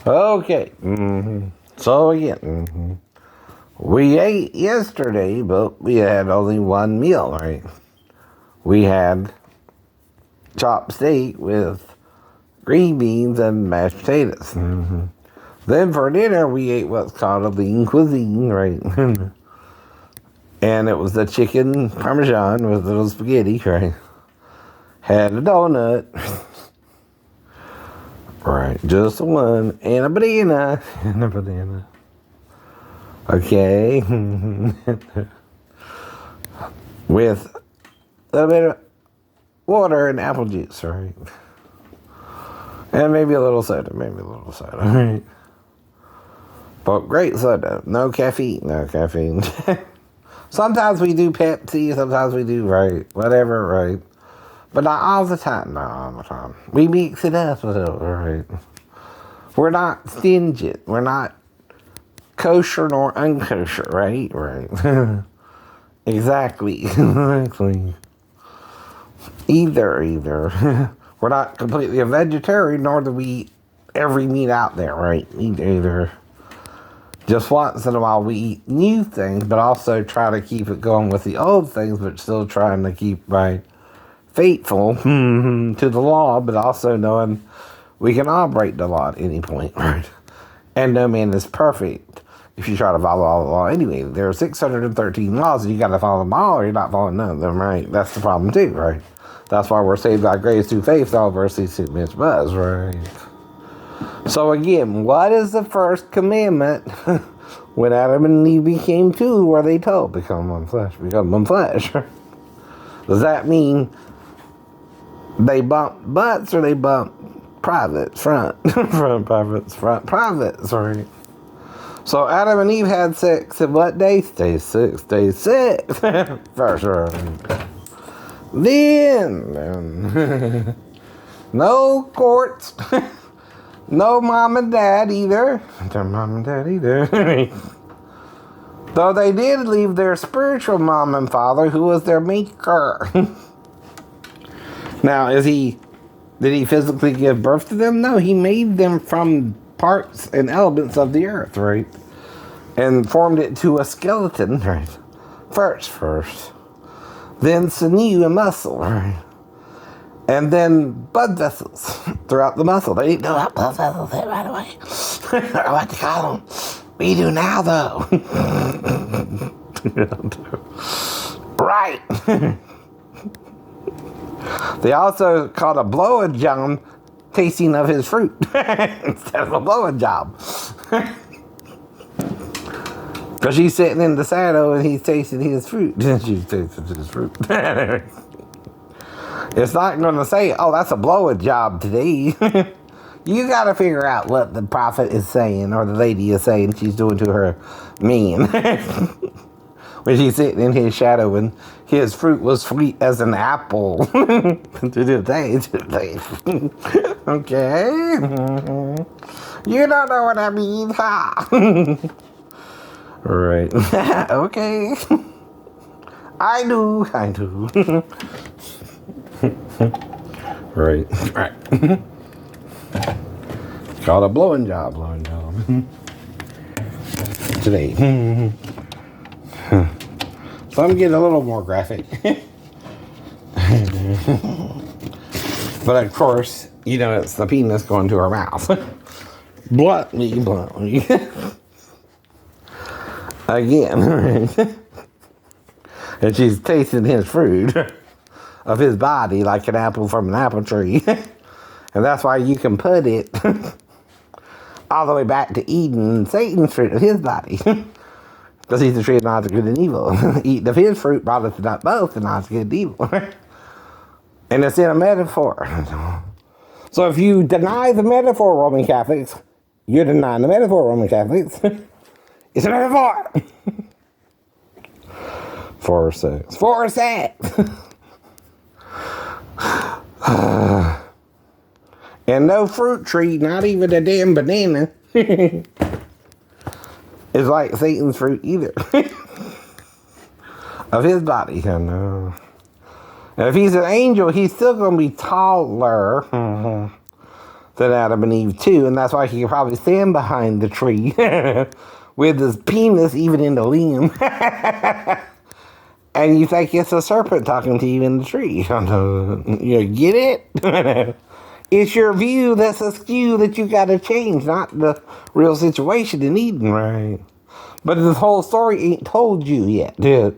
Okay. So again, we ate yesterday, but we had only one meal, right? We had chopped steak with green beans and mashed potatoes. Then for dinner, we ate what's called a lean cuisine, right? And it was the chicken parmesan with little spaghetti, right? Had a donut. Right, just one, and a banana, and a banana. Okay. With a little bit of water and apple juice, right? And maybe a little soda, right? But great soda, no caffeine. Sometimes we do Pepsi, sometimes we do, right, whatever, right? But not all the time, We mix it up a little, right? We're not stingy. We're not kosher nor unkosher, right? Right. Exactly. Either. We're not completely a vegetarian, nor do we eat every meat out there, right? Either. Just once in a while we eat new things, but also try to keep it going with the old things, but still trying to keep, right, faithful to the law, but also knowing we can all break the law at any point, right? And no man is perfect if you try to follow all the law anyway. There are 613 laws, and you got to follow them all, or you're not following none of them, right? That's the problem too, right? That's why we're saved by grace through faith, all verses to Mitch Buzz, right? So again, what is the first commandment when Adam and Eve became two, where they told, become one flesh? Does that mean they bump butts or they bump privates, front privates, right? So Adam and Eve had sex at what day? Day six. First, right? Then no courts, no mom and dad either. Though they did leave their spiritual mom and father, who was their maker. Now, did he physically give birth to them? No, he made them from parts and elements of the earth, right? And formed it to a skeleton, right? First. Then sinew and muscle, right? And then blood vessels throughout the muscle. They didn't know how blood vessels hit right away. Or what to call them. We do now, though. Right. They also called a blowing job tasting of his fruit instead of a blowing job. Because she's sitting in the saddle and he's tasting his fruit. She's tasting his fruit. It's not going to say, oh, that's a blowing job today. You got to figure out what the prophet is saying or the lady is saying she's doing to her man. When she's sitting in his shadow and his fruit was sweet as an apple. Okay. You don't know what I mean, huh? Right. Okay. I do. Right. Called a blowing job. Today. So I'm getting a little more graphic. But of course, it's the penis going to her mouth. Bluntly. Again, right? And she's tasting his fruit of his body like an apple from an apple tree. And that's why you can put it all the way back to Eden, Satan's fruit of his body. Because he's the tree of knowledge of good and evil. Eating of his fruit brought us not both the knowledge of good and evil. And it's in a metaphor. So if you deny the metaphor, Roman Catholics, you're denying the metaphor, Roman Catholics. It's a metaphor. For sex. And no fruit tree, not even a damn banana, is like Satan's fruit either. Of his body, I know. And if he's an angel, he's still going to be taller than Adam and Eve too, and that's why he could probably stand behind the tree with his penis even in the limb. And you think it's a serpent talking to you in the tree. You get it? It's your view that's askew that you got to change, not the real situation in Eden, right? But this whole story ain't told you yet, dude.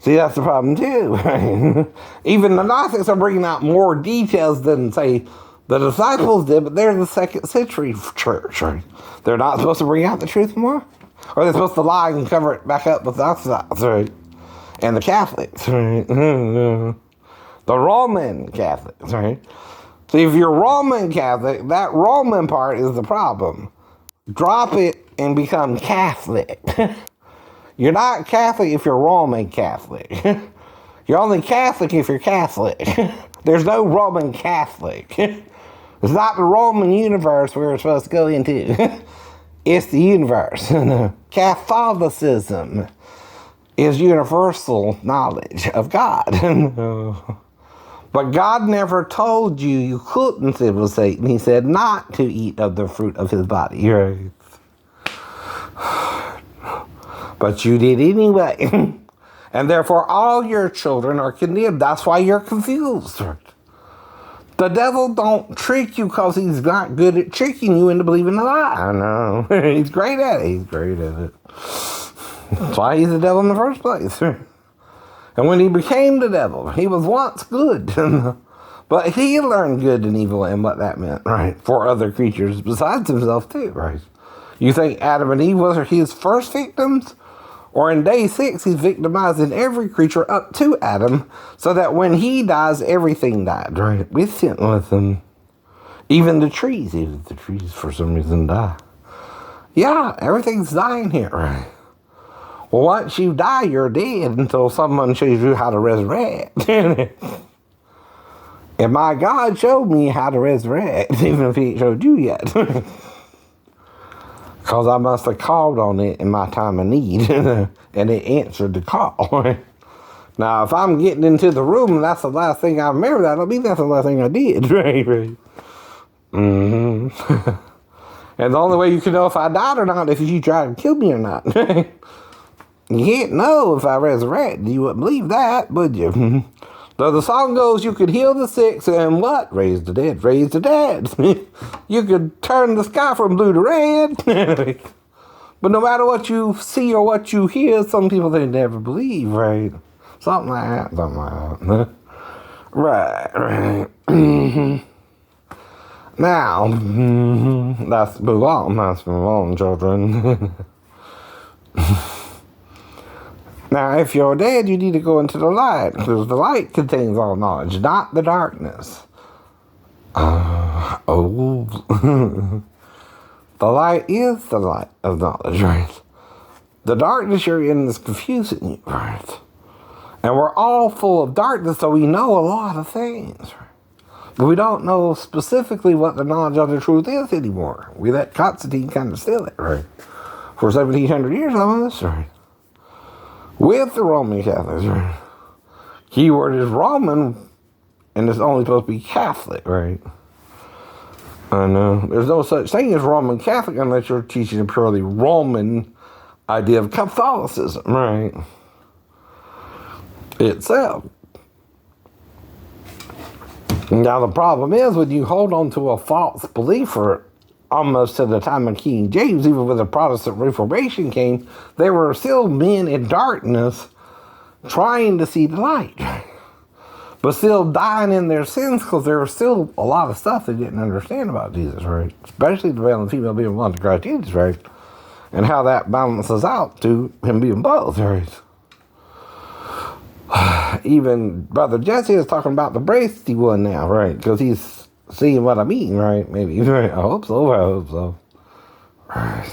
See, that's the problem too, right? Even the Gnostics are bringing out more details than, say, the disciples did, but they're the 2nd century church, right? They're not supposed to bring out the truth more? Or they're supposed to lie and cover it back up with the Orthodox, right? And the Catholics, right? The Roman Catholics, right? So if you're Roman Catholic, that Roman part is the problem. Drop it and become Catholic. You're not Catholic if you're Roman Catholic. You're only Catholic if you're Catholic. There's no Roman Catholic. It's not the Roman universe we're supposed to go into. It's the universe. Catholicism is universal knowledge of God. But God never told you couldn't sit with Satan. He said not to eat of the fruit of his body, right? But you did anyway. And therefore all your children are condemned. That's why you're confused. The devil don't trick you because he's not good at tricking you into believing a lie. I know. He's great at it. He's great at it. That's why he's the devil in the first place. And when he became the devil, he was once good. But he learned good and evil and what that meant, right? For other creatures besides himself too, right? You think Adam and Eve was his first victims? Or in day 6, he's victimizing every creature up to Adam, so that when he dies, everything died, right? With him. Even the trees for some reason die. Yeah, everything's dying here, right? Well, once you die, you're dead until someone shows you how to resurrect. And my God showed me how to resurrect, even if he ain't showed you yet. Because I must have called on it in my time of need, and it answered the call. Now, if I'm getting into the room and that's the last thing I remember, that'll be that's the last thing I did, right? Mm-hmm. And the only way you can know if I died or not is if you try to kill me or not. You can't know if I resurrect. You wouldn't believe that, would you? So the song goes, you could heal the sick and what? Raise the dead, raise the dead. You could turn the sky from blue to red. But no matter what you see or what you hear, some people, they never believe, right? Something like that. Right. Now, let's move on, children. Now, if you're dead, you need to go into the light, because the light contains all knowledge, not the darkness. The light is the light of knowledge, right? The darkness you're in is confusing you, right? And we're all full of darkness, so we know a lot of things, right? But we don't know specifically what the knowledge of the truth is anymore. We let Constantine kind of steal it, right? For 1,700 years almost, right? With the Roman Catholics, right? Keyword is Roman, and it's only supposed to be Catholic, right? I know. There's no such thing as Roman Catholic unless you're teaching a purely Roman idea of Catholicism, right? Itself. Now, the problem is when you hold on to a false belief for almost to the time of King James, even when the Protestant Reformation came, there were still men in darkness trying to see the light, but still dying in their sins because there was still a lot of stuff they didn't understand about Jesus, right? Especially the male and female being one to Christ Jesus, right? And how that balances out to him being both, right? Even Brother Jesse is talking about the Bracey one now, right? Because he's seeing what I mean, right? Maybe. Right? I hope so. Right.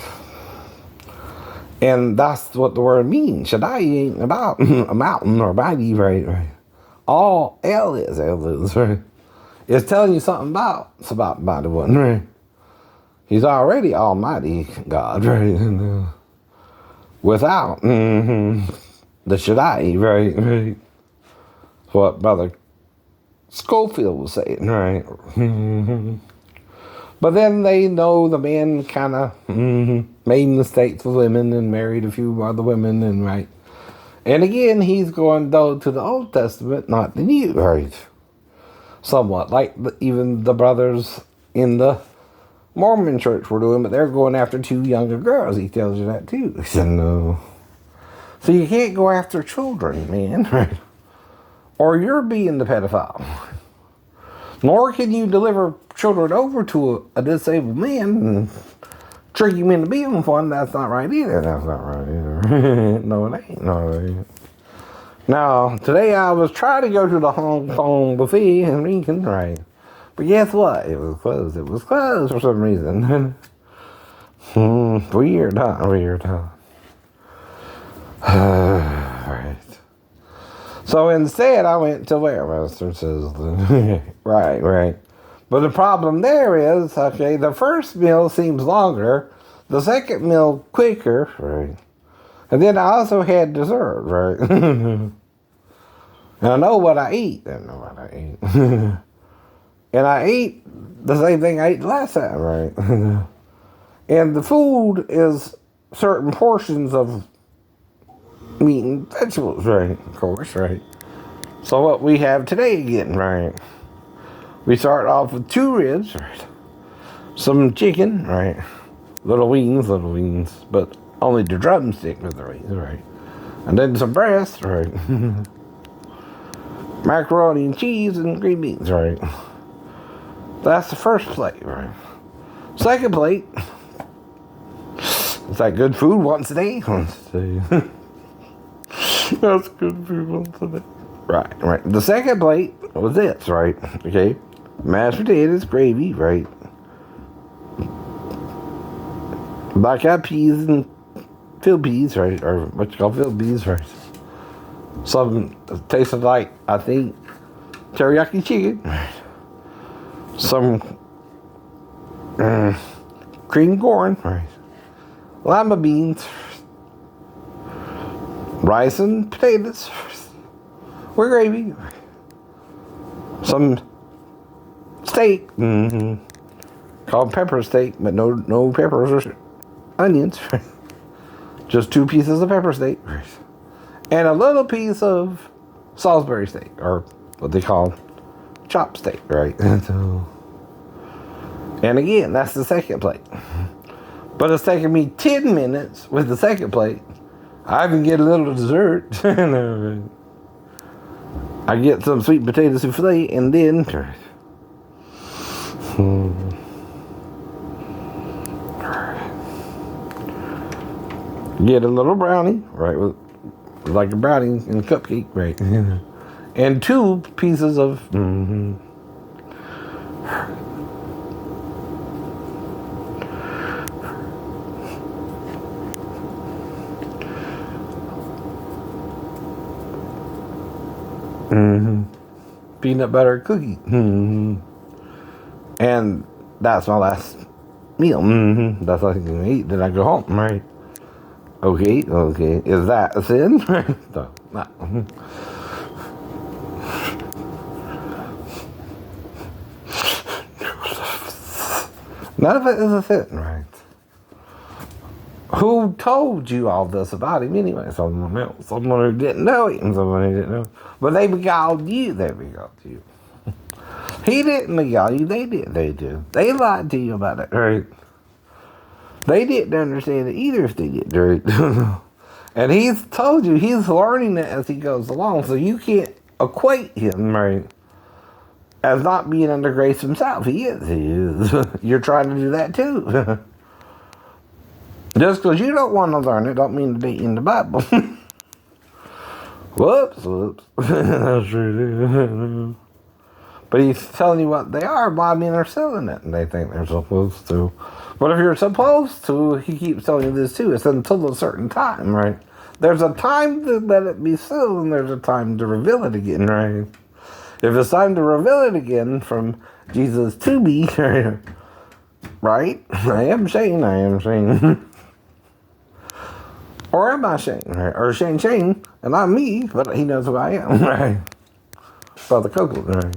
And that's what the word means. Shaddai ain't about a mountain or mighty, right? All L is, right? It's telling you something about the one, right? He's already Almighty God, right? Without the Shaddai, right? What Brother Schofield was saying, right? But then they know the man kind of made mistakes with women and married a few other women, and right. And again, he's going though to the Old Testament, not the New, right? Somewhat like even the brothers in the Mormon church were doing, but they're going after 2 younger girls. He tells you that too. He said no. So you can't go after children, man, right? Or you're being the pedophile. Nor can you deliver children over to a disabled man and trick him into being one. That's not right either. That's not right either. No, it ain't. No, it ain't. Now, today I was trying to go to the Hong Kong buffet in Lincoln, right? But guess what? It was closed. It was closed for some reason. Weird, huh? Weird, huh? Right. So instead, I went to Western Sizzler. Right. But the problem there is, okay, the first meal seems longer, the second meal quicker, right? And then I also had dessert, right? And I know what I eat. And I ate the same thing I ate last time, right? And the food is certain portions of meat and vegetables, right? Of course, right? So what we have today again, right? We start off with 2 ribs, right? Some chicken, right? Little wings, but only the drumstick with the wings, right? And then some breast, right? Macaroni and cheese and green beans, right? That's the first plate, right? Second plate, is that good food once a day? Once a day. That's good food once a day. Right. The second plate was this, right? Okay. Mashed potatoes, gravy, right? Black-eyed peas and field peas, right? Or what you call field peas, right? Some tasted like, I think, teriyaki chicken, right? Some cream corn, right? Lima beans, rice and potatoes with gravy, some steak, called pepper steak, but no peppers or onions, just 2 pieces of pepper steak, and a little piece of Salisbury steak, or what they call chop steak, right? And again, that's the second plate. But it's taking me 10 minutes with the second plate. I can get a little dessert. I get some sweet potato souffle, and then get a little brownie, right? With like a brownie and a cupcake, right? And 2 pieces of peanut butter cookie. And that's my last meal. That's all I can eat. Then I go home, right? Okay. Is that a sin? No. None of it is a sin, right? Who told you all this about him anyway? Someone else. Someone who didn't know him. Someone who didn't know. But they beguiled you. He didn't beguile you. They did. They do. They lied to you about it, right? They didn't understand it either if they did, right? And he's told you. He's learning it as he goes along. So you can't equate him, right, as not being under grace himself. He is. You're trying to do that too. Just because you don't want to learn it don't mean to be in the Bible. Whoops. That's true. But he's telling you what they are. By mean they're selling it, and they think they're supposed to. But if you're supposed to, he keeps telling you this too. It's until a certain time, right? There's a time to let it be sold, and there's a time to reveal it again, right? If it's time to reveal it again from Jesus to me, right? I am Shane. Or am I Shane? Right? Or Shane, and I'm me, but he knows who I am, right? Brother Coco, right?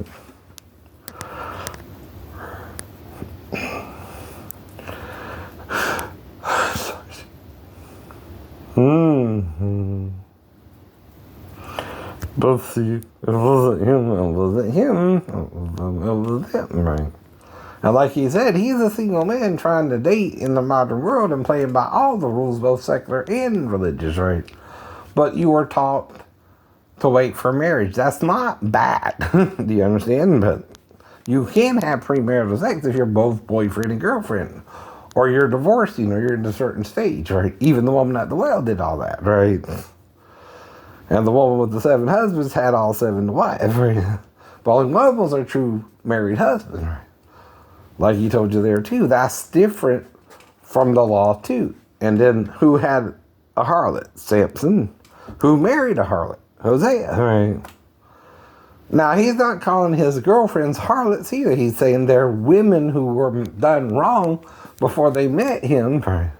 Mm-hmm. But see, it wasn't him, it wasn't him, it was him, right? And like he said, he's a single man trying to date in the modern world and playing by all the rules, both secular and religious, right? But you were taught to wait for marriage. That's not bad. Do you understand? But you can have premarital sex if you're both boyfriend and girlfriend. Or you're divorcing, or you're in a certain stage, right? Even the woman at the well did all that, right? And the woman with the 7 husbands had all 7 wives, right? But only one of those are true married husbands, right? Like he told you there too. That's different from the law too. And then who had a harlot? Samson. Who married a harlot? Hosea, right? Now, he's not calling his girlfriends harlots either. He's saying they're women who were done wrong before they met him, right?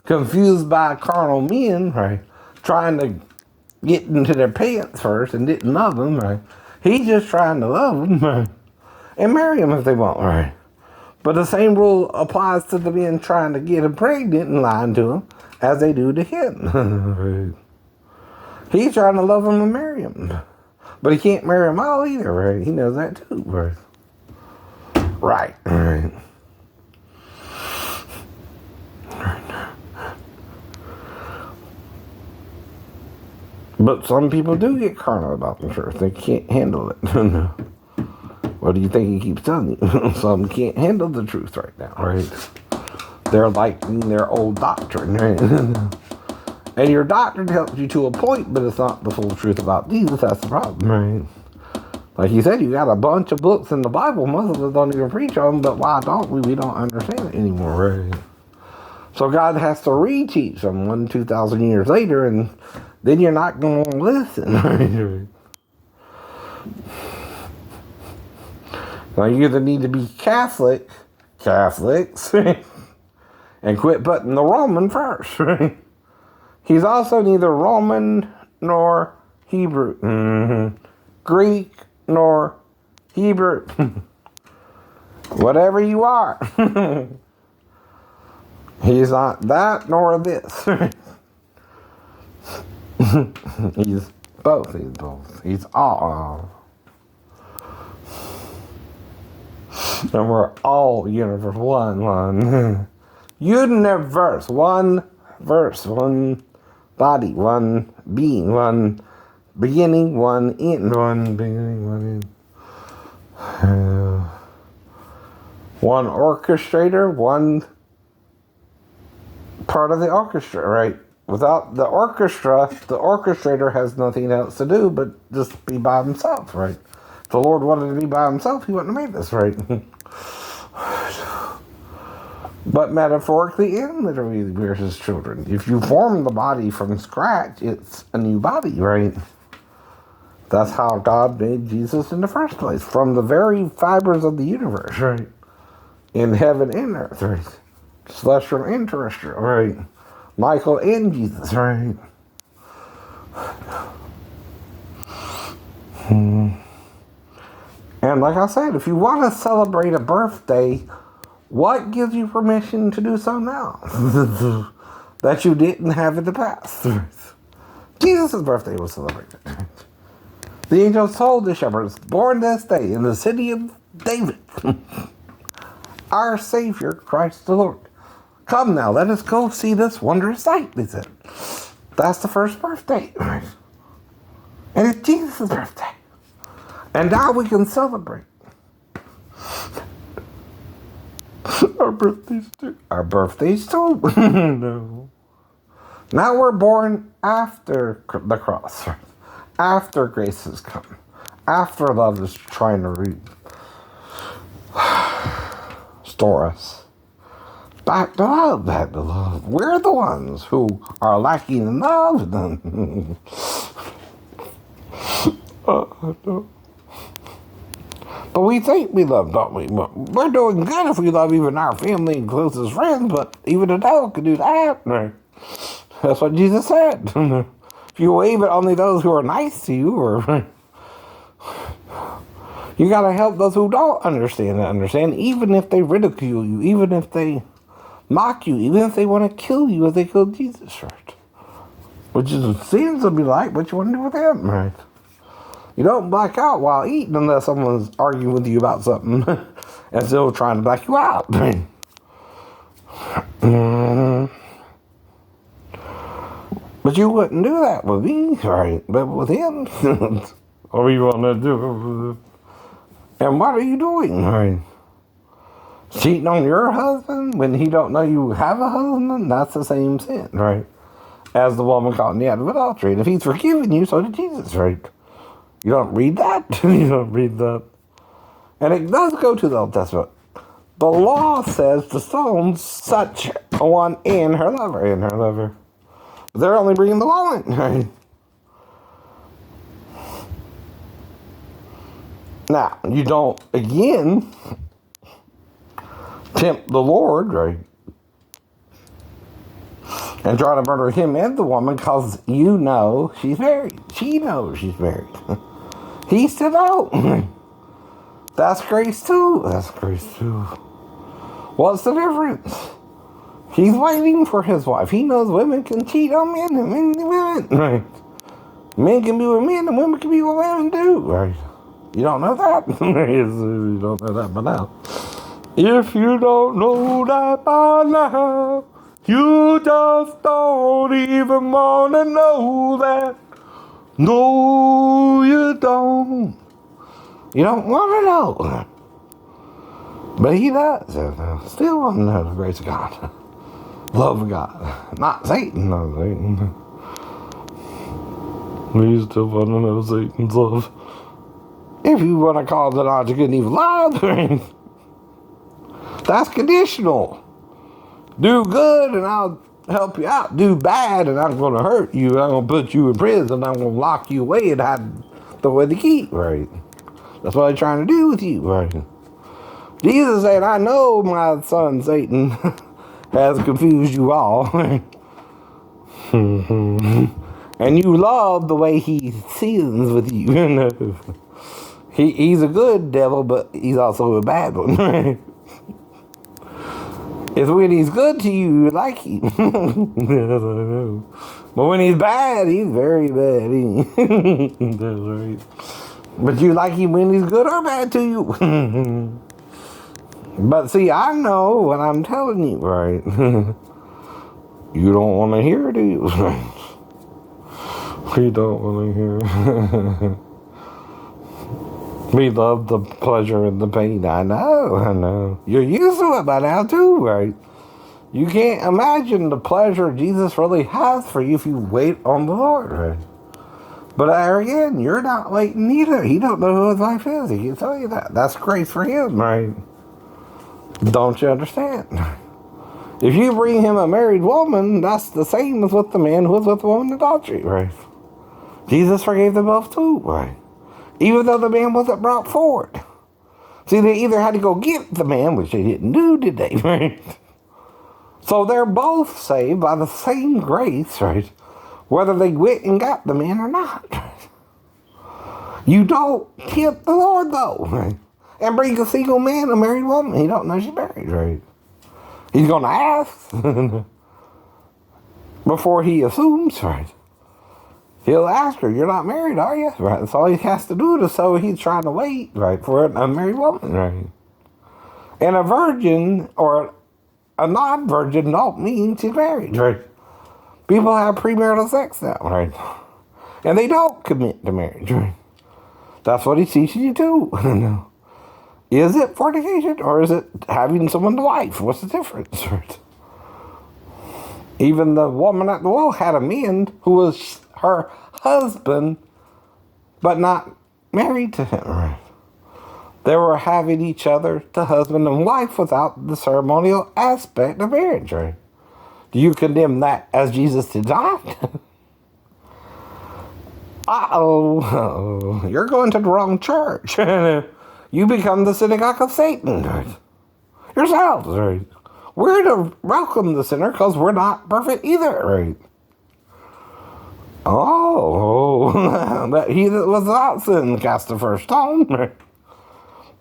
Confused by carnal men, right? Trying to get into their pants first and didn't love them, right? He's just trying to love them, right? And marry them if they want, right? But the same rule applies to the men trying to get him pregnant and lying to him as they do to him, right? He's trying to love them and marry them. But he can't marry them all either, right? He knows that too, right? Right, right. But some people do get carnal about the truth. They can't handle it. What do you think he keeps telling you? Some can't handle the truth right now, right? They're liking their old doctrine, right? And your doctrine helps you to a point, but it's not the full truth about Jesus. That's the problem, right? Like you said, you got a bunch of books in the Bible. Most of us don't even preach on them, but why don't we? We don't understand it anymore, right? So God has to reteach them 2,000 years later, and then you're not going to listen, right? Now you either need to be Catholics, and quit putting the Roman first, right? He's also neither Roman nor Hebrew, Greek nor Hebrew, whatever you are. He's not that nor this. He's both. He's both. He's all. And we're all universe. One. Universe. One verse. One body. One being. One beginning. One end. One beginning. One end. One orchestrator. One part of the orchestra, right? Without the orchestra, the orchestrator has nothing else to do but just be by himself, right? If the Lord wanted to be by himself, he wouldn't have made this, right? But metaphorically and literally, we're his children. If you form the body from scratch, it's a new body, right? That's how God made Jesus in the first place, from the very fibers of the universe, right? In heaven and earth, right? Celestial and terrestrial, right? Michael and Jesus, right? And like I said, if you want to celebrate a birthday, what gives you permission to do so now? That you didn't have in the past. Jesus' birthday was celebrated. The angels told the shepherds, born this day in the city of David, our Savior, Christ the Lord. Come now, let us go see this wondrous sight, they said. That's the first birthday, right? And it's Jesus' birthday. And now we can celebrate. Our birthdays too. Our birthdays too. No. Now we're born after the cross, right? After grace has come. After love is trying to restore us. Back to love, back to love. We're the ones who are lacking in love. No. But we think we love, don't we? We're doing good if we love even our family and closest friends, but even the devil can do that. Right? That's what Jesus said. If you wave at only those who are nice to you, or you gotta help those who don't understand, even if they ridicule you, even if they mock you, even if they want to kill you as they killed Jesus, right? which is what sins will be like, what you want to do with them, right? You don't black out while eating unless someone's arguing with you about something and still trying to black you out. But you wouldn't do that with me, right? But with him, what are you want to do? And what are you doing, right? Cheating on your husband when he don't know you have a husband? That's the same sin, right? As the woman caught in the act of adultery. And if he's forgiven you, so did Jesus, right? You don't read that? You don't read that. And it does go to the Old Testament. The law says to stone such a one and her lover. They're only bringing the law in, right? Now, you don't, again, tempt the Lord, right? And try to murder him and the woman because you know she's married. She knows she's married. He said, oh, that's grace too. That's grace too. What's the difference? He's waiting for his wife. He knows women can cheat on men and men can women. Right? Men can be with men and women can be with women too. Right? You don't know that? You don't know that by now. If you don't know that by now, you just don't even want to know that. No, you don't. You don't want to know. But he does. Still want to know the grace of God. Love of God. Not Satan, no Satan. We still want to know Satan's love. If you want to call the knowledge of good and evil love, that's conditional. Do good and I'll help you out. Do bad and I'm going to hurt you. I'm going to put you in prison. I'm going to lock you away and hide away the key. Right. That's what I'm trying to do with you. Right. Jesus said, I know my son Satan has confused you all. And you love the way he sins with you. He's a good devil, but he's also a bad one. It's when he's good to you, you like him. But when he's bad, he's very bad. That's right. But you like him when he's good or bad to you. But see, I know what I'm telling you, right? You don't want to hear it, do you? We don't want to hear. We love the pleasure and the pain. I know. You're used to it by now too, right? You can't imagine the pleasure Jesus really has for you if you wait on the Lord, right? But there again, you're not waiting either. He don't know who his wife is. He can tell you that. That's grace for him, right? Don't you understand? If you bring him a married woman, that's the same as with the man who was with the woman in adultery, right? Jesus forgave them both too, right? Even though the man wasn't brought forward. See, they either had to go get the man, which they didn't do, did they? Right? So they're both saved by the same grace, right? Whether they went and got the man or not. Right? You don't tempt the Lord, though, right? And bring a single man, a married woman. He don't know she's married, right? He's going to ask before he assumes, right? He'll ask her, you're not married, are you? Right. That's all he has to do, so he's trying to wait, right, for a married woman, right? And a virgin or a non-virgin don't mean she's married, right? People have premarital sex now, right? And they don't commit to marriage, right? That's what he teaches you to. Is it fornication or is it having someone to wife? What's the difference, right? Even the woman at the well had a man who was her husband, but not married to him, right? They were having each other, the husband and wife, without the ceremonial aspect of marriage, right? Do you condemn that as Jesus did not? Uh-oh. You're going to the wrong church. You become the synagogue of Satan, right? Yourselves, right? We're to welcome the sinner because we're not perfect either, right? Oh, but he that was without sin cast the first stone, right?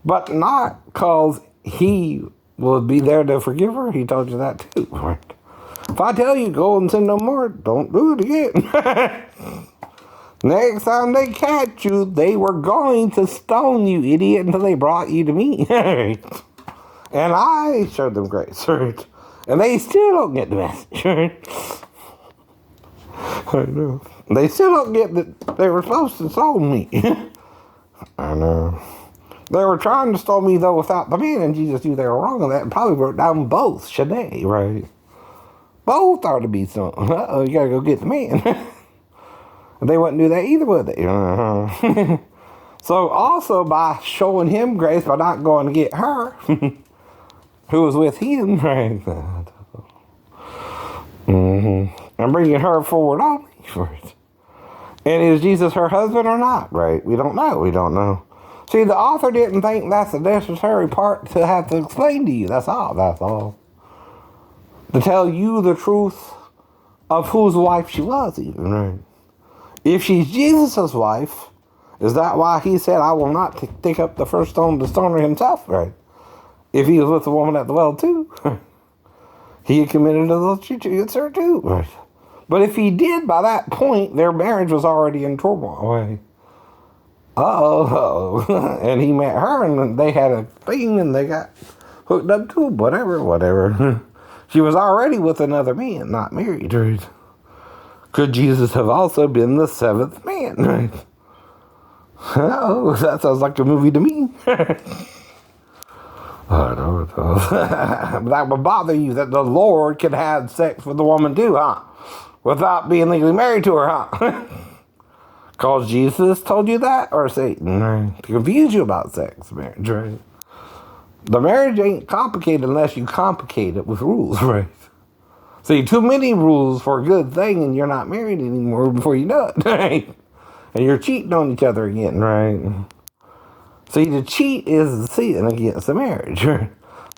But not because he will be there to forgive her. He told you that too, right? If I tell you go and sin no more, don't do it again. Next time they catch you, they were going to stone you, idiot, until they brought you to me. And I showed them grace. And they still don't get the message. I know. They still don't get that they were supposed to stone me. I know. They were trying to stone me, though, without the man, and Jesus knew they were wrong on that and probably wrote down both, Shanae, right? Both are to be stoned. Uh-oh, you gotta go get the man. And they wouldn't do that either, would they? So also by showing him grace, by not going to get her, who was with him, right? And bringing her forward only. Right? And is Jesus her husband or not, right? We don't know. We don't know. See, the author didn't think that's a necessary part to have to explain to you. That's all. That's all. To tell you the truth of whose wife she was, even, right? If she's Jesus' wife, is that why he said, I will not take up the first stone to stone her himself, right? If he was with the woman at the well, too. He had committed adultery against her, too, right? But if he did, by that point, their marriage was already in turmoil, right? Uh-oh. And he met her, and they had a thing, and they got hooked up to him, whatever. She was already with another man, not married, right? Could Jesus have also been the seventh man, right? Oh, that sounds like a movie to me. I know it does. That would bother you that the Lord could have sex with the woman too, huh? Without being legally married to her, huh? Because Jesus told you that, or Satan, right? To confuse you about sex, marriage, right? The marriage ain't complicated unless you complicate it with rules, right? See, too many rules for a good thing and you're not married anymore before you know it, right? And you're cheating on each other again, right? See, to cheat is the sin against the marriage.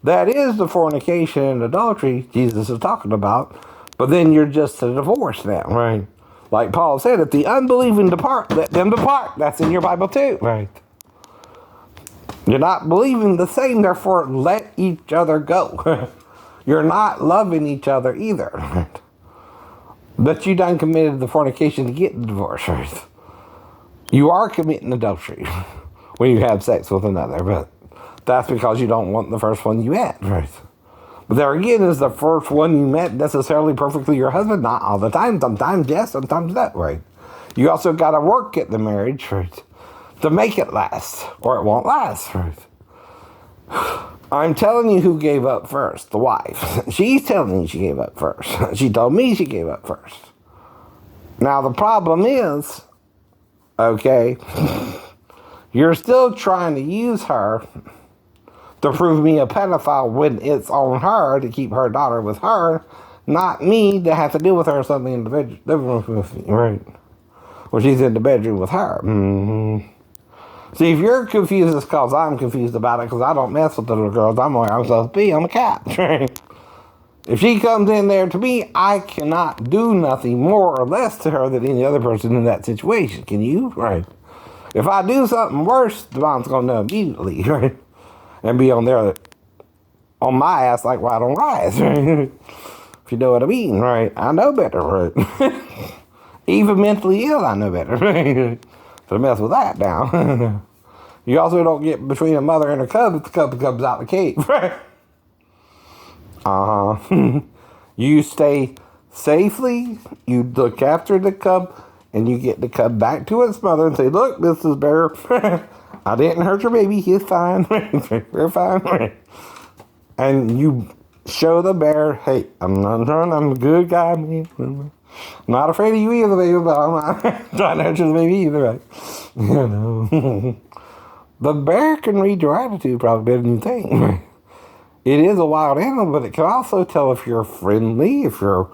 That is the fornication and adultery Jesus is talking about. But then you're just a divorce now, right? Like Paul said, if the unbelieving depart, let them depart. That's in your Bible too, right? You're not believing the same, therefore let each other go. You're not loving each other either, right? But you done committed the fornication to get the divorce, right? You are committing adultery when you have sex with another, but that's because you don't want the first one you met, right? But there again, is the first one you met necessarily perfectly your husband? Not all the time. Sometimes yes, sometimes not, right? You also got to work at the marriage, right? To make it last, or it won't last, right? I'm telling you who gave up first, the wife. She's telling you she gave up first. She told me she gave up first. Now the problem is, okay, you're still trying to use her to prove me a pedophile when it's on her to keep her daughter with her, not me to have to deal with her or something in the living room with me, right? Well, she's in the bedroom with her. Mm-hmm. See, if you're confused, it's because I'm confused about it, because I don't mess with the little girls. I'm where I'm supposed to be. I'm a cat. If she comes in there to me, I cannot do nothing more or less to her than any other person in that situation. Can you? Right. If I do something worse, the mom's going to know immediately, right? And be on there on my ass like white on rice, right? If you know what I mean, right? I know better, right? Even mentally ill, I know better, right? To mess with that now. You also don't get between a mother and a cub if the cub comes out the cave, right? You stay safely, you look after the cub, and you get the cub back to its mother and say, look, Mrs. Bear, I didn't hurt your baby, he's fine, we're fine. And you show the bear, hey, I'm a good guy, man. I'm not afraid of you either, baby, but I'm not trying to hurt your baby either, right? You know. The bear can read your attitude probably better than you think. It is a wild animal, but it can also tell if you're friendly, if you're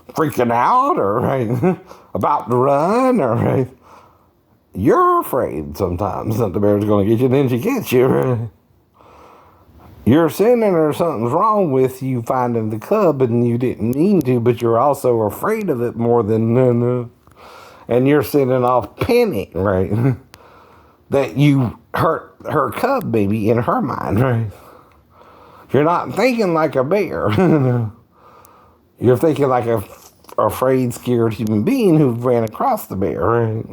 freaking out, or right, about to run, or right. You're afraid sometimes that the bear's going to get you, and then she gets you, right? You're sinning or something's wrong with you finding the cub, and you didn't mean to, but you're also afraid of it more than and you're sending off panic, right? That you hurt her cub, baby, in her mind, right? You're not thinking like a bear. You're thinking like a afraid, scared human being who ran across the bear, right?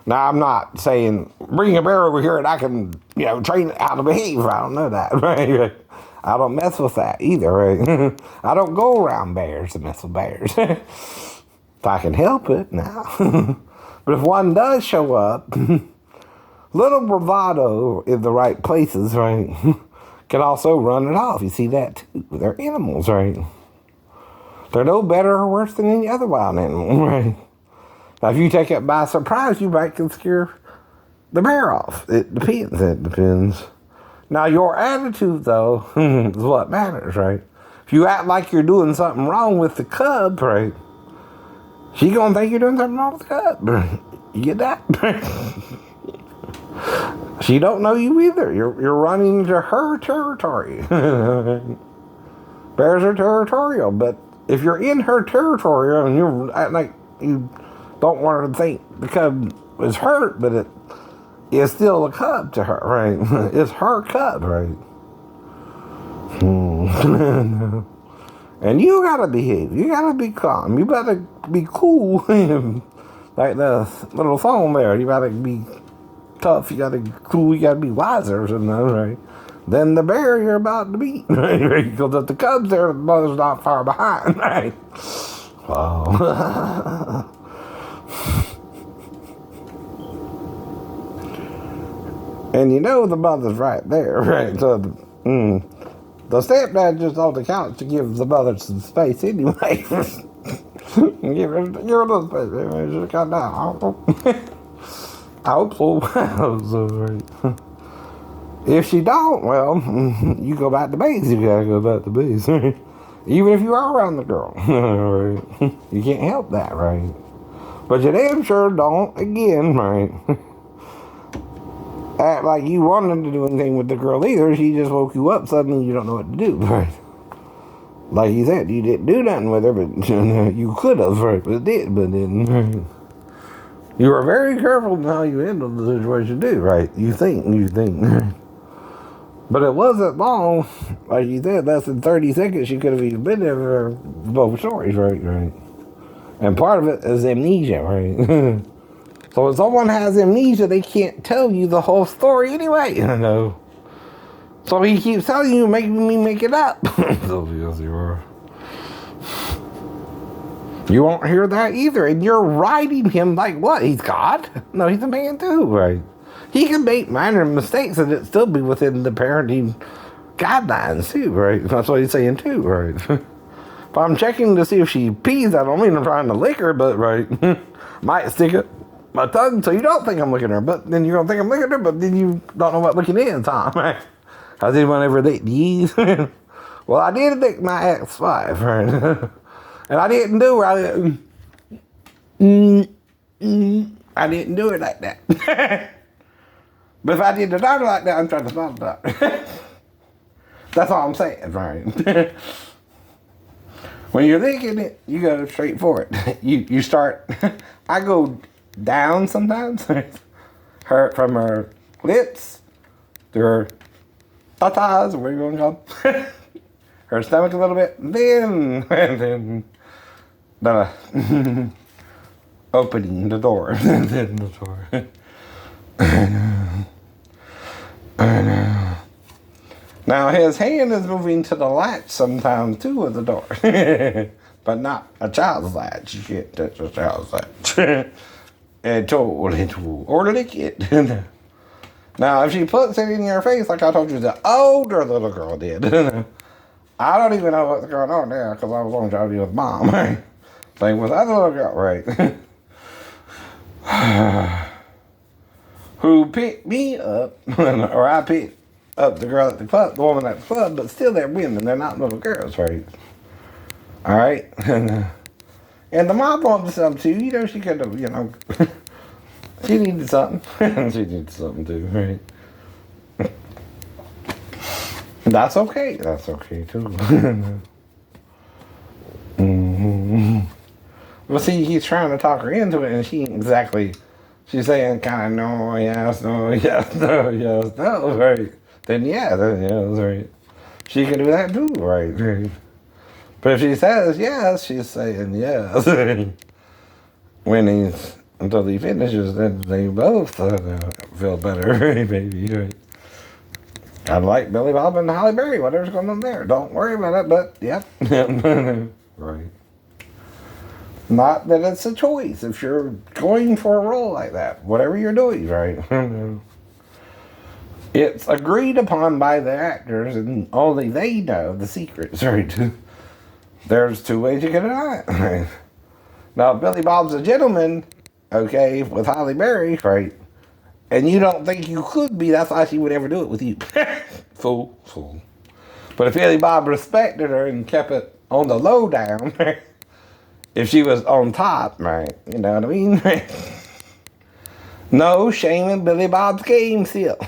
Now, I'm not saying bring a bear over here and I can, train it how to behave. I don't know that, right? I don't mess with that either, right? I don't go around bears to mess with bears. If I can help it, now. But if one does show up, little bravado in the right places, right, can also run it off. You see that too. They're animals, right? They're no better or worse than any other wild animal, right? Now, if you take it by surprise, you might can scare the bear off. It depends. Now, your attitude, though, is what matters, right? If you act like you're doing something wrong with the cub, right, she gonna think you're doing something wrong with the cub. You get that? She don't know you either. You're running into her territory. Bears are territorial, but if you're in her territory and you're acting like you don't want her to think the cub is hurt, but it is still a cub to her, right? It's her cub, right? And you gotta behave. You gotta be calm. You better be cool. Like the little song there. You gotta be tough. You gotta be cool. You gotta be wiser or something, right? Than the bear you're about to beat, right? Because if the cub's there, the mother's not far behind, right? Wow. And the mother's right there, right? So the stepdad just on the couch to give the mother some space anyway. give her a little space. Just calm down. I hope so. So, right. If she don't, well, you go back to base. You gotta go back to base. Even if you are around the girl. Right? You can't help that, right? But you damn sure don't, again, right? Act like you wanted to do anything with the girl either. She just woke you up suddenly. You don't know what to do, right? Like you said, you didn't do nothing with her, but you could have, right? But didn't. Right? You were very careful in how you handled the situation, too, right? You think. But it wasn't long. Like you said, less than 30 seconds, she could have even been there for both stories, right? And part of it is amnesia, right? So if someone has amnesia, they can't tell you the whole story anyway, So he keeps telling you, making me make it up. So yes, you are. You won't hear that either, and you're riding him like what? He's God? No, he's a man too, right? He can make minor mistakes and it still be within the parenting guidelines too, right? That's what he's saying too, right? If I'm checking to see if she pees, I don't mean I'm trying to lick her, but right, might stick it my tongue so you don't think I'm licking her, but then you're gonna think I'm licking her, but then you don't know what licking is, huh? Right? Has anyone ever licked these? Well, I did lick my ex-wife, right? And I didn't do it. I didn't do it like that. But if I did the daughter like that, I'm trying to stop that. That's all I'm saying, right? When you're licking it, you go straight for it. You start. I go down sometimes. From her lips to her tatas, what are you going to call them? Her stomach a little bit, then the opening the door. Then the door. I know. Now his hand is moving to the latch sometimes too of the door. But not a child's latch. You can't touch a child's latch. At all. Or lick it. Now if she puts it in your face like I told you the older little girl did. I don't even know what's going on there because I was only trying to be with mom. Right? Same with other little girl, right? Who picked me up, or I picked up the girl at the club, the woman at the club, but still they're women. They're not little girls, right? All right? And the mom wanted something too. She could have, she needed something. She needed something too, right? That's okay. That's okay too. Mm-hmm. Well, see, he's trying to talk her into it, and she ain't exactly. She's saying kind of no, yes, right? Then yes, right. She can do that too, right? But if she says yes, she's saying yes. Until he finishes, then they both feel better, maybe, right? Kind of like Billy Bob and Holly Berry, whatever's going on there. Don't worry about it, but yep. Right. Not that it's a choice if you're going for a role like that, whatever you're doing, right? It's agreed upon by the actors, and only they know the secrets, right? There's two ways you can deny it. Right? Now, if Billy Bob's a gentleman, okay, with Holly Berry, right? And you don't think you could be, that's why she would ever do it with you. Fool. But if Billy Bob respected her and kept it on the low down, if she was on top, right? You know what I mean? No shame in Billy Bob's game still.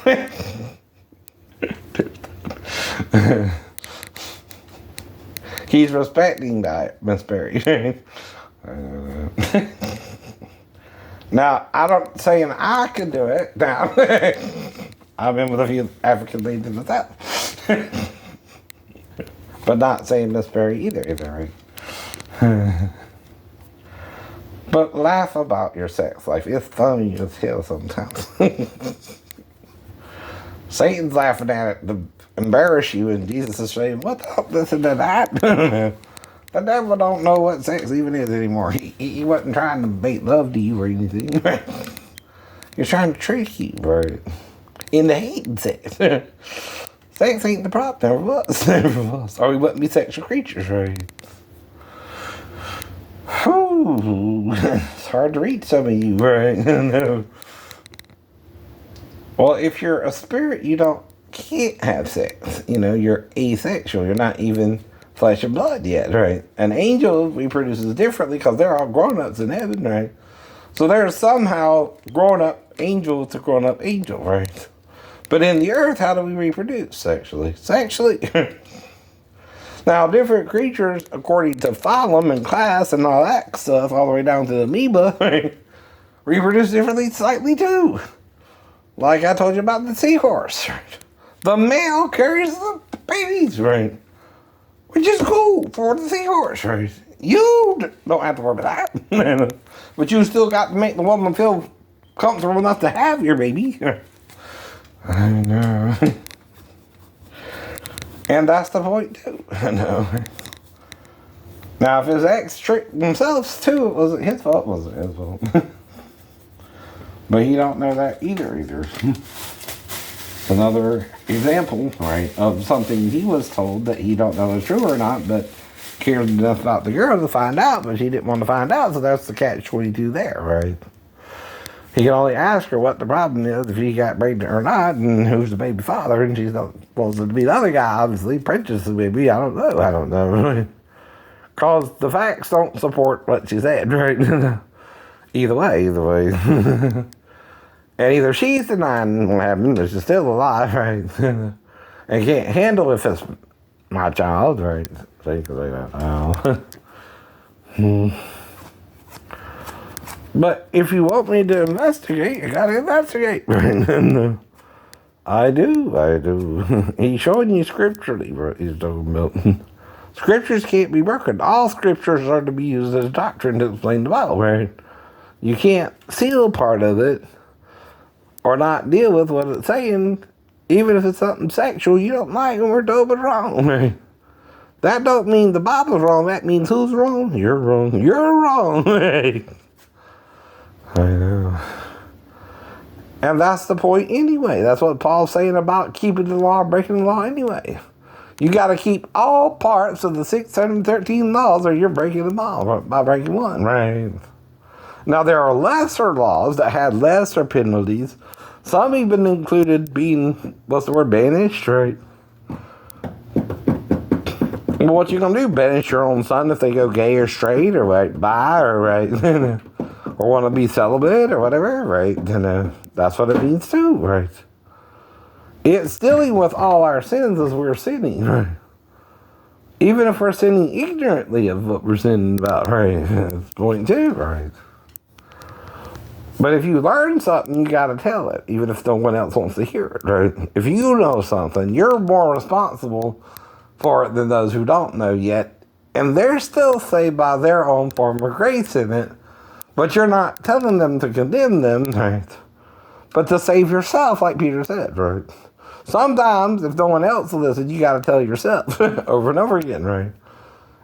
He's respecting that, Miss Berry. Now, I don't saying I could do it. Now, I've been with a few African ladies with that. But not saying Miss Berry either, right? But laugh about your sex life. It's funny as hell sometimes. Satan's laughing at it to embarrass you, and Jesus is saying, what the this and that? The devil don't know what sex even is anymore. He wasn't trying to make love to you or anything. He's trying to trick you, right? Into hating sex. Sex ain't the problem. Never was. Never was. Or we wouldn't be sexual creatures, right? Whew. It's hard to read some of you, right? No. Well, if you're a spirit, you can't have sex. You know, you're asexual. You're not even flesh and blood yet, right? An angel reproduces differently because they're all grown-ups in heaven, right? So there's somehow grown-up angel to grown-up angel, right? But in the earth, how do we reproduce sexually? Now, different creatures, according to phylum and class and all that stuff, all the way down to the amoeba, right, reproduce differently slightly too. Like I told you about the seahorse. Right? The male carries the babies, right? Which is cool for the seahorse, right? You don't have to worry about that. But you still got to make the woman feel comfortable enough to have your baby. I know. And that's the point, too. I know. Now, if his ex tricked themselves, too, it wasn't his fault. It wasn't his fault. But he don't know that either. Another example, right, of something he was told that he don't know is true or not, but cared enough about the girl to find out, but she didn't want to find out, so that's the catch-22 there, right? He can only ask her what the problem is, if she got pregnant or not, and who's the baby father, and she's not supposed to be the other guy, obviously. Princess maybe, I don't know. Because the facts don't support what she said, right? Either way. And either she's denying what happened, or she's still alive, right? And can't handle if it's my child, right? Things like that. But if you want me to investigate, you gotta investigate. I do. He's showing you scripturally what he's talking about. Scriptures can't be broken. All scriptures are to be used as doctrine to explain the Bible, right? You can't seal part of it or not deal with what it's saying, even if it's something sexual you don't like and we're told it's wrong, right? That don't mean the Bible's wrong. That means who's wrong? You're wrong. You're wrong, right? I know. And that's the point anyway. That's what Paul's saying about keeping the law, breaking the law anyway. You got to keep all parts of the 613 laws or you're breaking them all by breaking one, right? Now, there are lesser laws that had lesser penalties. Some even included being, banished, right? Well, what you going to do? Banish your own son if they go gay or straight or bi or right? Or want to be celibate or whatever, right? And that's what it means too, right? It's dealing with all our sins as we're sinning, right? Even if we're sinning ignorantly of what we're sinning about, right? That's point two, right? But if you learn something, you got to tell it, even if no one else wants to hear it, right? If you know something, you're more responsible for it than those who don't know yet, and they're still saved by their own form of grace in it, but you're not telling them to condemn them, right? But to save yourself, like Peter said, right? Sometimes, if no one else will listen, you got to tell yourself over and over again, right?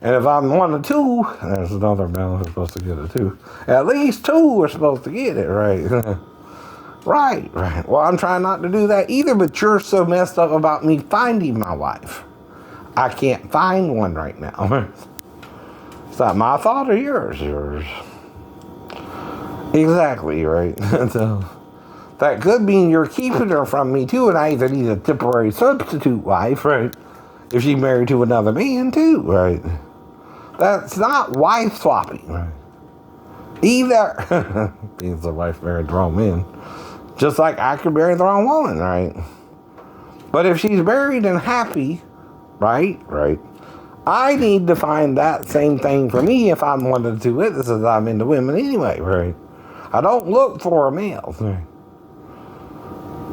And if I'm one or two, there's another male who's supposed to get it too. At least two are supposed to get it, right? Right. Well, I'm trying not to do that either, but you're so messed up about me finding my wife. I can't find one right now. It's not my fault or yours. Exactly, right? So that could mean you're keeping her from me too, and I either need a temporary substitute wife, right? If she's married to another man too, right? That's not wife swapping, right? Either. Means the wife married the wrong man. Just like I could marry the wrong woman, right? But if she's married and happy, right? I need to find that same thing for me if I'm one of the two witnesses. I'm into women anyway, right? I don't look for a male, right?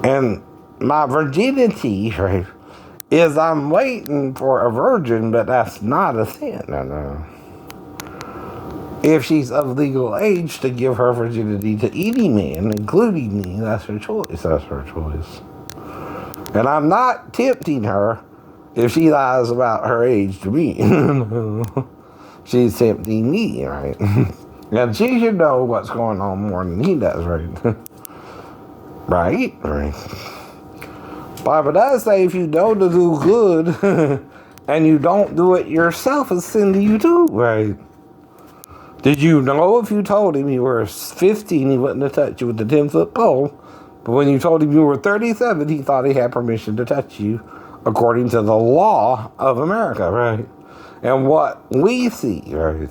And my virginity, right, is I'm waiting for a virgin, but that's not a sin. No. If she's of legal age to give her virginity to any man, including me, that's her choice. And I'm not tempting her if she lies about her age to me. She's tempting me, right? And she should know what's going on more than he does, right? Right. Bible does say if you know to do good and you don't do it yourself, it's sin to you too, right? Did you know if you told him you were 15, he wouldn't have touched you with the 10-foot pole? But when you told him you were 37, he thought he had permission to touch you according to the law of America, right? And what we see, right,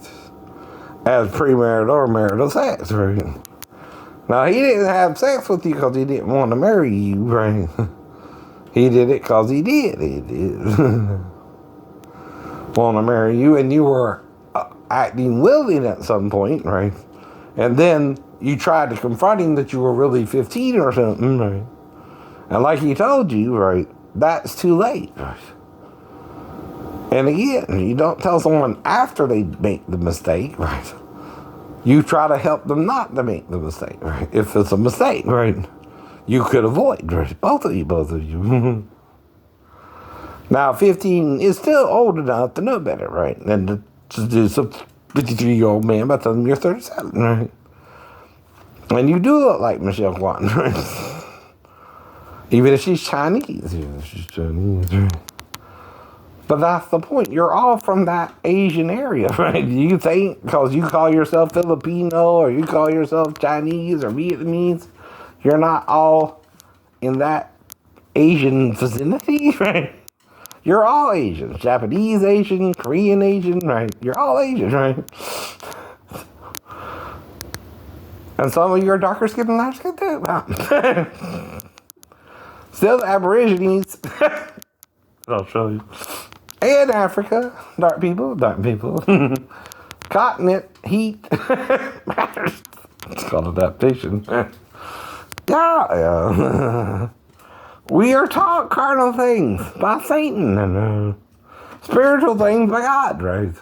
as premarital or marital sex, right? Now, he didn't have sex with you because he didn't want to marry you, right? He did it because he did. Want to marry you, and you were acting willing at some point, right? And then you tried to confront him that you were really 15 or something, right? And like he told you, right, that's too late, right? And again, you don't tell someone after they make the mistake, right? You try to help them not to make the mistake, right? If it's a mistake, right, you could avoid, right? Both of you. Now, 15 is still old enough to know better, right? And to do some 53-year-old man by telling him you're 37, right? And you do look like Michelle Kwan, right? Even if she's Chinese. Right? But that's the point. You're all from that Asian area, right? You think because you call yourself Filipino or you call yourself Chinese or Vietnamese, you're not all in that Asian vicinity, right? You're all Asian. Japanese Asian, Korean Asian, right? You're all Asian, right? And some of you are darker skin and lighter skin too. Wow. Still the Aborigines. I'll show you. And Africa. Dark people. Continent, heat. It's called adaptation. Yeah. We are taught carnal things by Satan and spiritual things by God, right?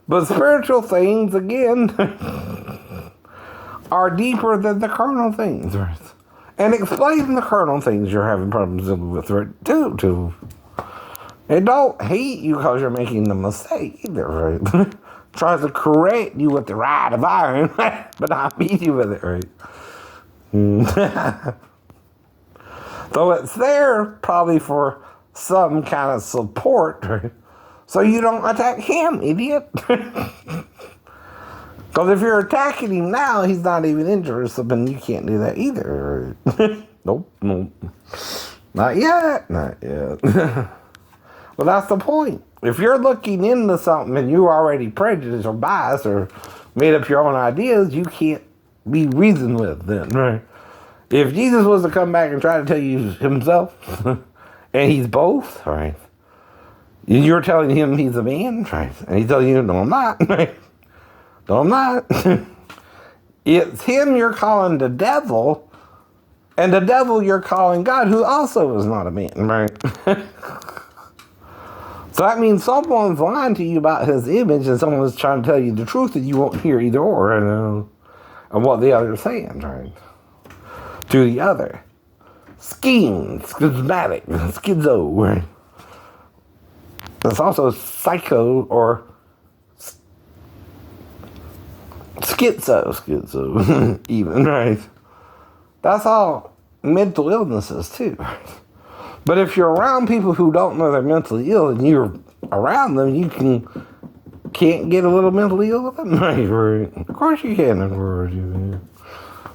But spiritual things, again, are deeper than the carnal things, right? And explain the carnal things you're having problems with, right? Too. And don't hate you because you're making the mistake either, right? Tries to correct you with the rod of iron, but not beat you with it, right? So it's there probably for some kind of support, right? So you don't attack him, idiot. Because if you're attacking him now, he's not even interested, and you can't do that either. Nope. Not yet. Well, that's the point. If you're looking into something and you're already prejudiced or biased or made up your own ideas, you can't be reasoned with then, right? If Jesus was to come back and try to tell you himself, and he's both, right? You're telling him he's a man, right? And he's telling you, no, I'm not, right? No, I'm not. It's him you're calling the devil, and the devil you're calling God, who also is not a man, right? So that means someone's lying to you about his image and someone's trying to tell you the truth and you won't hear either or, and what the other is saying, right? To the other. Schismatic, schizo, right? It's also psycho or schizo, even, right? That's all mental illnesses, too. But if you're around people who don't know they're mentally ill and you're around them, you can't get a little mentally ill with them, right? Of course you can, of course you can.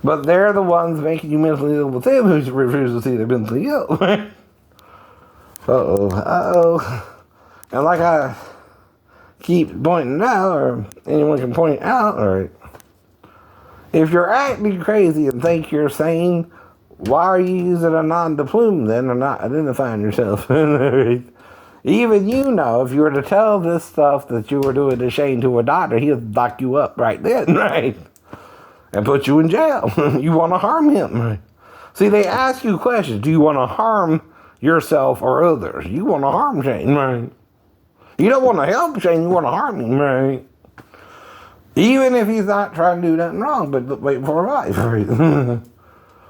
But they're the ones making you mentally ill with them who refuse to see they're mentally ill, right? Uh-oh. And like I keep pointing out, or anyone can point out, right? If you're acting crazy and think you're sane, why are you using a nom de plume then or not identifying yourself? Even you know, if you were to tell this stuff that you were doing to Shane to a doctor, he'd lock you up right then, right? And put you in jail. You want to harm him, right? See, they ask you questions. Do you want to harm yourself or others? You want to harm Shane, right? You don't want to help Shane, you want to harm him, right? Even if he's not trying to do nothing wrong, but wait for a life, right?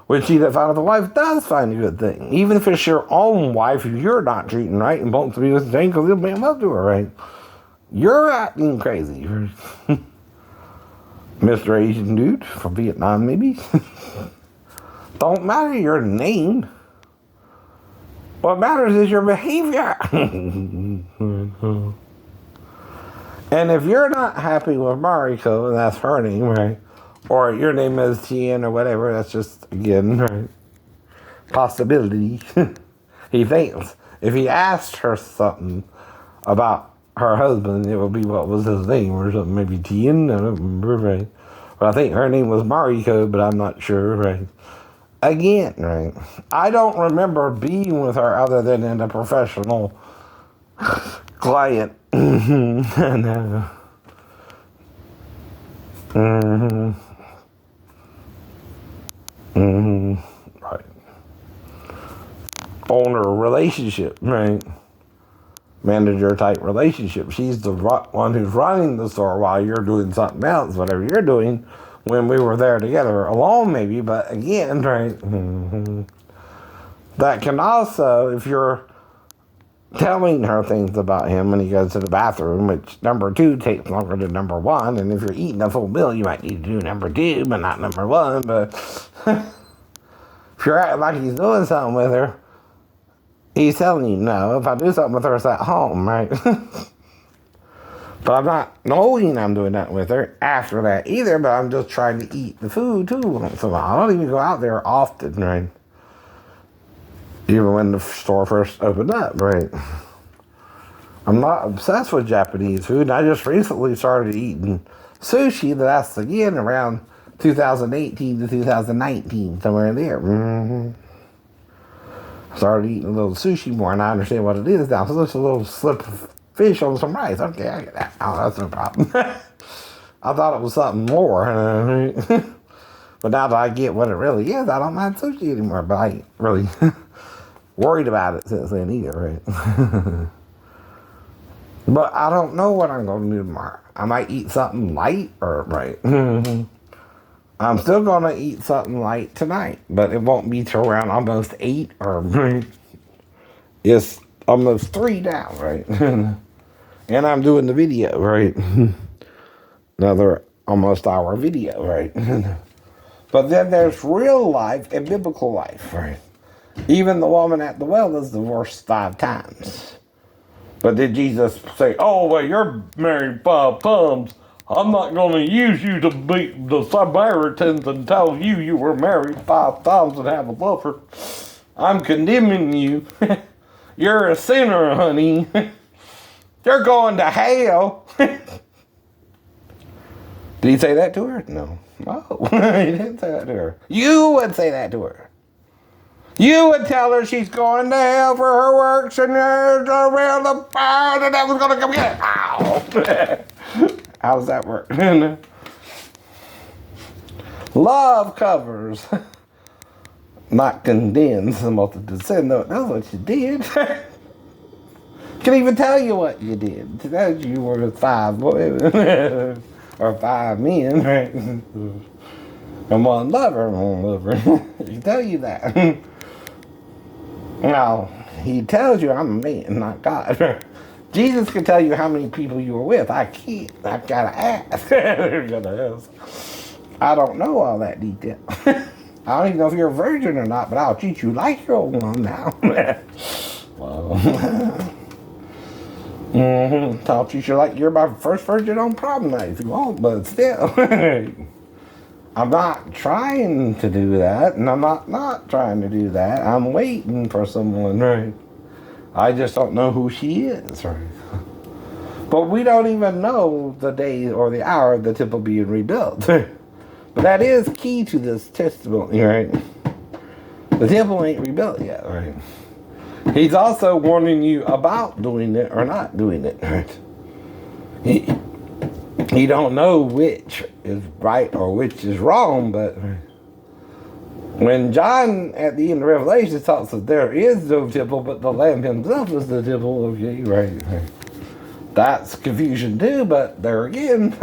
Which he that findeth a wife does find a good thing. Even if it's your own wife, if you're not treating right and wants to be with Shane because he'll be in love to her, right? You're acting crazy. Mr. Asian dude from Vietnam, maybe. Don't matter your name. What matters is your behavior. And if you're not happy with Mariko, and that's her name, right? Or your name is Tien or whatever, that's just, again, right? Possibility. He thinks if he asked her something about her husband, it would be what was his name or something, maybe Tien, I don't remember, right? But I think her name was Mariko, but I'm not sure, right? Again, right? I don't remember being with her other than in a professional client. No. Right. Owner relationship, right? Manager type relationship. She's the one who's running the store while you're doing something else, whatever you're doing, when we were there together, alone maybe, but again, right? That can also, if you're telling her things about him when he goes to the bathroom, which number 2 takes longer than number 1, and if you're eating a full meal, you might need to do number 2, but not number 1, but if you're acting like he's doing something with her, he's telling you, no, if I do something with her, it's at home, right? But I'm not knowing I'm doing that with her after that either, but I'm just trying to eat the food too once in a while. I don't even go out there often, right? Even when the store first opened up, right? I'm not obsessed with Japanese food. I just recently started eating sushi. That's again around 2018 to 2019, somewhere in there. Started eating a little sushi more, and I understand what it is now. So it's a little slip of fish on some rice. Okay, I get that. Oh, that's no problem. I thought it was something more. But now that I get what it really is, I don't mind sushi anymore. But I ain't really worried about it since then either, right? But I don't know what I'm going to do tomorrow. I might eat something light, or right. I'm still going to eat something light tonight, but it won't be till around almost 8 or it's almost 3 now, right? And I'm doing the video, right? Another almost hour video, right? But then there's real life and biblical life, right? Even the woman at the well is divorced 5 times. But did Jesus say, oh, well, you're married 5 times. I'm not going to use you to beat the Samaritans and tell you were married 5 times and have a lover. I'm condemning you. You're a sinner, honey. You're going to hell. Did he say that to her? No. No, he didn't say that to her. You would say that to her. You would tell her she's going to hell for her works and there's around the fire and that was going to come get her. Ow. How does that work? Love covers, not condemns the multitude of sin, though it knows what you did. Because Can even tell you what you did. That you were with 5 women or 5 men, right? And one lover, and one lover. He can tell you that. Now, he tells you I'm a man, not God. Jesus can tell you how many people you were with. I can't. I've got to ask. I don't know all that detail. I don't even know if you're a virgin or not, but I'll treat you like you're one now. Well, I'll treat you like you're my first virgin on prom night if you want, but still. I'm not trying to do that, and I'm not trying to do that. I'm waiting for someone, right? I just don't know who she is, right? But we don't even know the day or the hour of the temple being rebuilt. But that is key to this testimony, right? The temple ain't rebuilt yet, right? He's also warning you about doing it or not doing it, right? He don't know which is right or which is wrong, but when John at the end of Revelation talks that there is no temple, but the Lamb himself is the temple, okay, right? That's confusion too, but there again,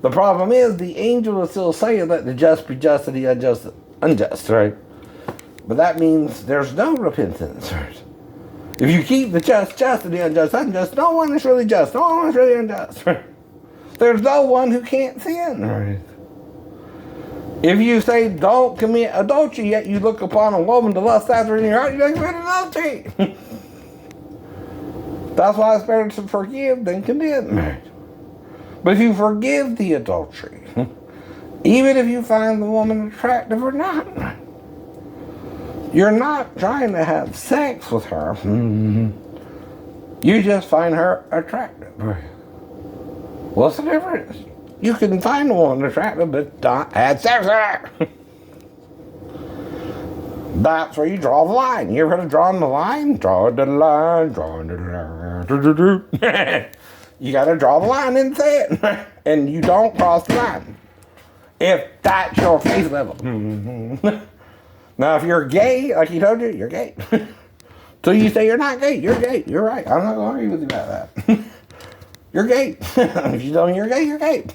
the problem is the angel is still saying let the just be just and the unjust unjust, right? But that means there's no repentance, right? If you keep the just and the unjust unjust, no one is really just, no one is really unjust, right? There's no one who can't sin, right? If you say don't commit adultery, yet you look upon a woman to lust after her in your heart, you don't commit adultery. That's why it's better to forgive than condemn, right? But if you forgive the adultery, even if you find the woman attractive or not, you're not trying to have sex with her. You just find her attractive, right? What's the difference? You can find one attractive, but not have sex with her. That's where you draw the line. You ever heard of drawing the line? Drawing the line, drawing the line. You gotta draw the line and say it. And you don't cross the line. If that's your faith level. Now, if you're gay, like he told you, you're gay. So you say you're not gay, you're gay. You're right. I'm not gonna argue with you about that. You're gay. If you tell me you're gay, you're gay.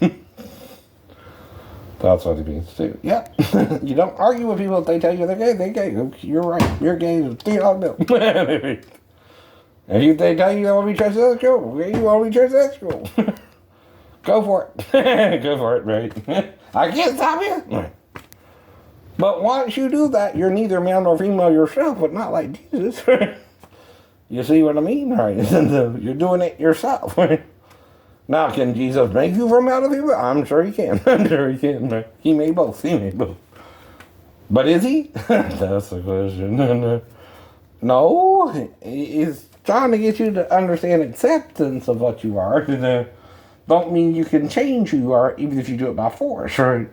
That's what it means too. Yep. You don't argue with people if they tell you they're gay. You're right. You're gay. $3 bill. And if they tell you they want to be transsexual, you want to be transsexual. Go for it. Go for it, right? I can't stop you. But once you do that, you're neither male nor female yourself, but not like Jesus. You see what I mean? Right? You're doing it yourself. Now, can Jesus make you from out of people? I'm sure he can. I'm sure he can. He made both. He made both. But is he? That's the question. No. He's trying to get you to understand acceptance of what you are. Don't mean you can change who you are, even if you do it by force, right?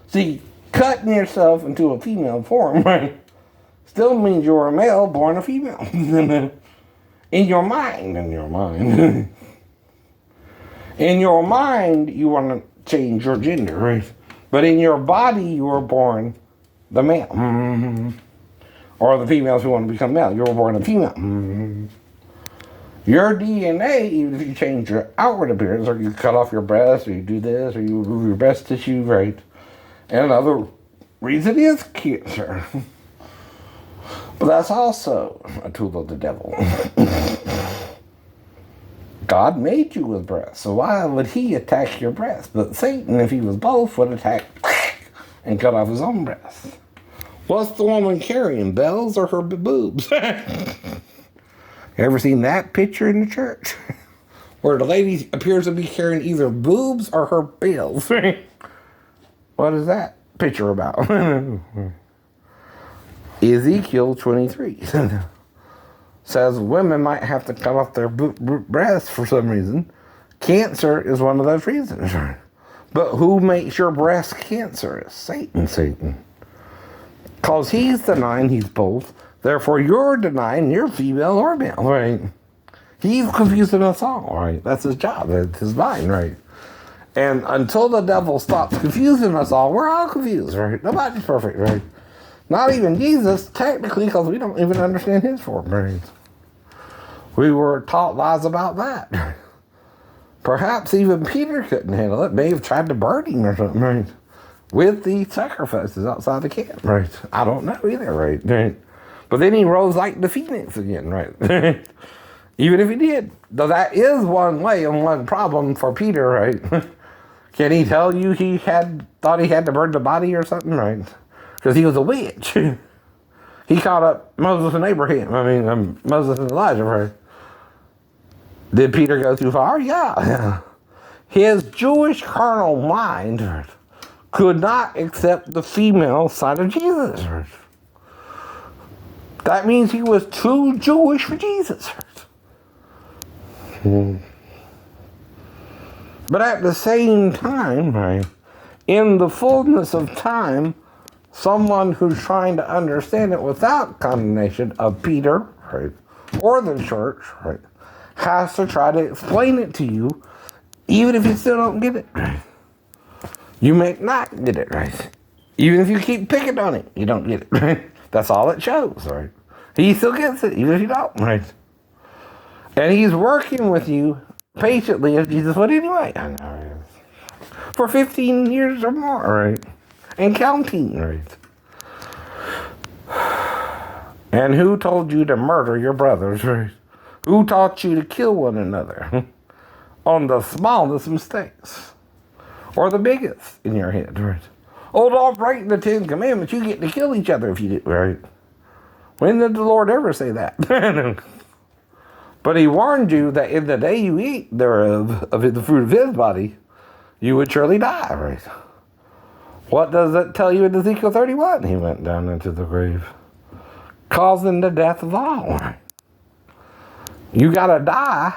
See, cutting yourself into a female form, right, still means you're a male born a female. In your mind. In your mind, you want to change your gender, right? But in your body, you were born the male. Or the females who want to become male. You were born a female. Your DNA, even if you change your outward appearance, or you cut off your breast, or you do this, or you remove your breast tissue, right? And another reason is cancer. But that's also a tool of the devil. God made you with breasts, so why would he attack your breasts? But Satan, if he was both, would attack and cut off his own breasts. What's the woman carrying, bells or her boobs? Ever seen that picture in the church? Where the lady appears to be carrying either boobs or her bells. What is that picture about? Ezekiel 23 says women might have to cut off their breasts for some reason. Cancer is one of those reasons. But who makes your breast cancerous? Satan. Because he's denying he's both. Therefore, you're denying you're female or male, right? He's confusing us all, right? That's his job. That's his mind, right? And until the devil stops confusing us all, we're all confused, right? Nobody's perfect, right? Not even Jesus, technically, because we don't even understand his form, right? We were taught lies about that. Perhaps even Peter couldn't handle it. May have tried to burn him or something, right? With the sacrifices outside the camp, right? I don't know either, right? But then he rose like the phoenix again, right? Even if he did. Though that is one way and one problem for Peter, right? Can he tell you he thought he had to burn the body or something, right? Because he was a witch. He caught up Moses and Abraham. Moses and Elijah, right? Did Peter go too far? Yeah. His Jewish carnal mind could not accept the female side of Jesus. That means he was too Jewish for Jesus. But at the same time, right, in the fullness of time, someone who's trying to understand it without condemnation of Peter, right, or the church, right, has to try to explain it to you, even if you still don't get it right. You may not get it right. Even if you keep picking on it, you don't get it right. That's all it shows, right? He still gets it, even if you don't, right? And he's working with you patiently as Jesus would anyway. I know. For 15 years or more, right? And counting, right? And who told you to murder your brothers, right? Who taught you to kill one another on the smallest mistakes? Or the biggest in your head, right? Oh, don't break the 10 Commandments. You get to kill each other if you do, right? When did the Lord ever say that? But he warned you that in the day you eat thereof, of the fruit of his body, you would surely die, right? What does that tell you in Ezekiel 31? He went down into the grave, causing the death of all, right? You gotta die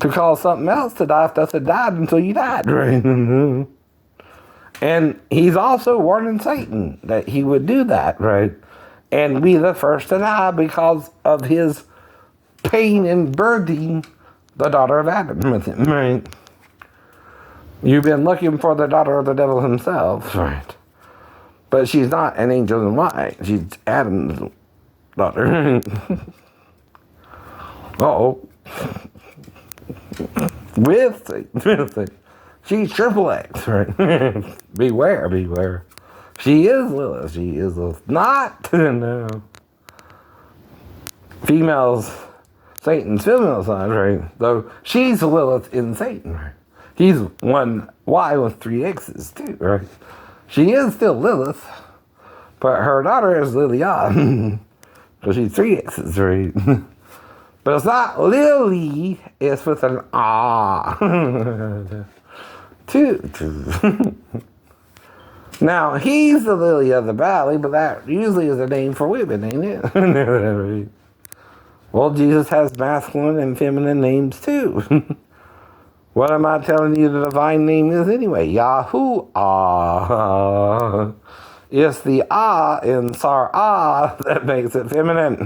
to cause something else to die if nothing died until you died, right? And he's also warning Satan that he would do that, right? And be the first to die because of his pain in birthing the daughter of Adam with him, right? You've been looking for the daughter of the devil himself, right? But she's not an angel in white. She's Adam's daughter. Uh-oh. With it. She's triple X, right? Beware. She is Lilith. Not, no. Females, Satan's female side, right? Though she's Lilith in Satan, right? He's one Y with 3 X's too, right? She is still Lilith, but her daughter is Lilian. So she's 3 X's, right? But it's not Lily, it's with an ah. Two. Now, he's the lily of the valley, but that usually is a name for women, ain't it? Well, Jesus has masculine and feminine names too. What am I telling you the divine name is anyway? Yahuwah. It's the ah in Sarah that makes it feminine.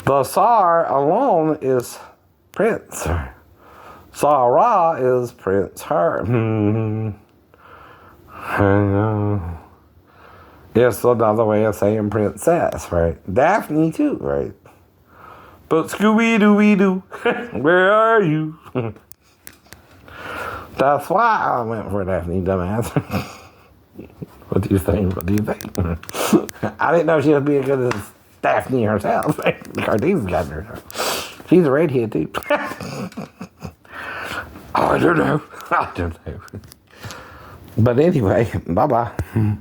The Sar alone is Prince. Sarah is Prince her. It's another way of saying princess, right? Daphne too, right? But Scooby-Dooby-Doo, where are you? That's why I went for Daphne, dumbass. What do you think? I didn't know she was being good as Daphne herself. The cartoon's got her. She's a redhead too. I don't know. But anyway, bye-bye.